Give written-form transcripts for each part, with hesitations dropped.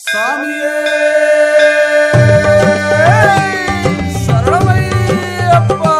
சாமியே சரணமையப்பா.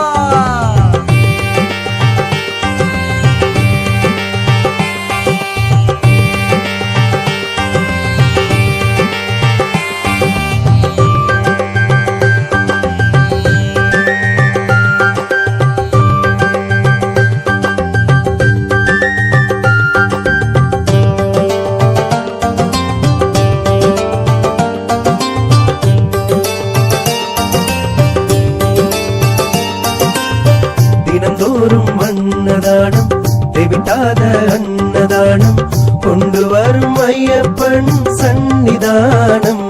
தினந்தோறும் அன்னதானம் தெவிட்டாத அன்னதானம் கொண்டு வரும் ஐயப்பன் சன்னிதானம்.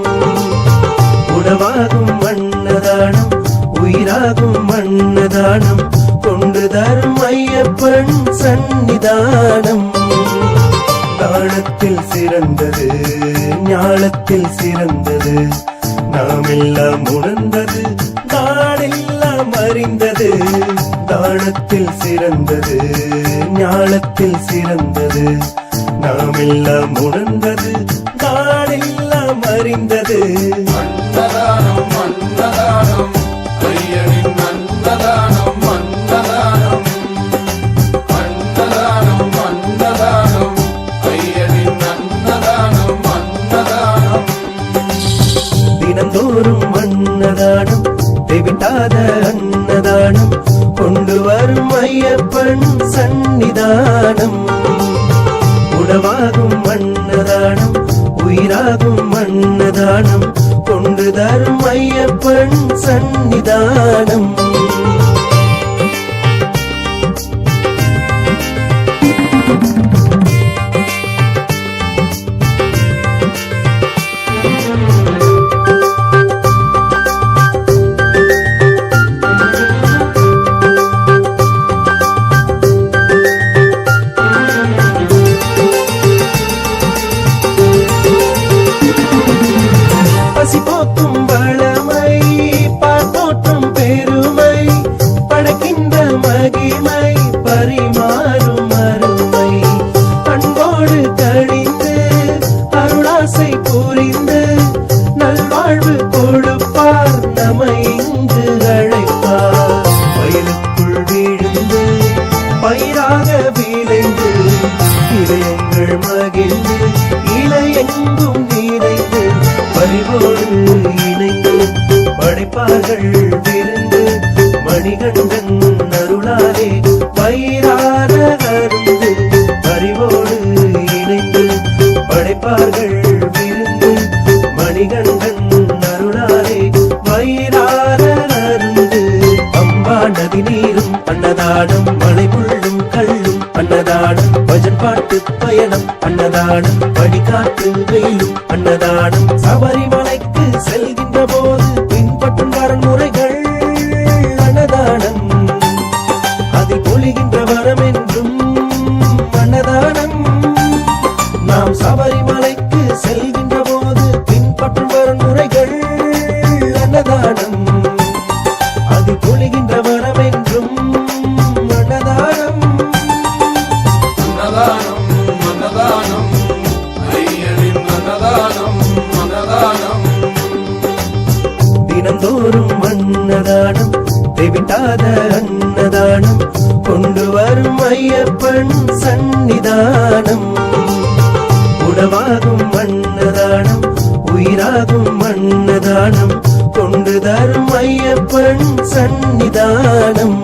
உணவாகும் அன்னதானம் உயிராகும் அன்னதானம் கொண்டு தரும் ஐயப்பன் சன்னிதானம். தானத்தில் சிறந்தது ஞானத்தில் சிறந்தது நாம் எல்லாம் உணர்ந்தது நாடெல்லாம் அறிந்தது. தானத்தில் சிறந்தது ஞானத்தில் சிறந்தது நாம் எல்லாம் உணர்ந்தது நாடெல்லாம் அறிந்தது. அன்னதானம் அன்னதானம் ஐயனின் அன்னதானம் அன்னதானம் அன்னதானம் அன்னதானம் ஐயனின் அன்னதானம் அன்னதானம். தினந்தோறும் அன்னதானம் தெவிட்டாத அன்னதானம் கொண்டு வரும் ஐயப்பன் சன்னிதானம். உணவாகும் அன்னதானம் உயிராகும் அன்னதானம் கொண்டு தரும் ஐயப்பன் சன்னிதானம். பசி போக்கும் வளமை பார்த்தோற்றும் பெருமை படைக்கின்ற மகிமை பரிமாறும் அருமை. அன்போடு கழிந்து அருளாசை புரிந்து நல்வாழ்வு கொடுப்பார் நம்மை இங்கு அழைப்பார். வயலுக்குள் விழுந்து பயிராக விளைந்து இதயங்கள் மகிழ்ந்து இலையெங்கும் நிறைந்து பரிவோடு இணைந்து படைப்பார்கள் விருந்து மணிகண்டன் அருளாலே பயிராக அருந்து. பரிவோடு இணைந்து படைப்பார்கள் விருந்து மணிகண்டன் அருளாலே பயிராக அருந்து. அம்பா நதி நீரும் அன்னதானம் மலை முள்ளும் கல்லும் அன்னதானம் பஜன் பாட்டு பயணம் அன்னதானம் படிக்காற்று வெயிலும் அன்னதானம். சபரிமலைக்கு செல்கின்ற போது பின்பற்றும் வரன்முறைகள் அன்னதானம். அதில் பொழிகின்ற வரம் என்றும் அன்னதானம். நாம் சபரிமலைக்கு செல்கின்ற போது பின்பற்றும் வரன்முறைகள் அன்னதானம். அதில் பொழிகின்ற வரம் என்றும் அன்னதானம். அன்னதானம் அன்னதானம் ஐயனின் அன்னதானம் அன்னதானம். தினந்தோறும் அன்னதானம் தெவிட்டாத அன்னதானம் கொண்டு வரும் ஐயப்பன் சன்னிதானம். உணவாகும் அன்னதானம் உயிராகும் அன்னதானம் கொண்டு தரும் ஐயப்பன் சன்னிதானம்.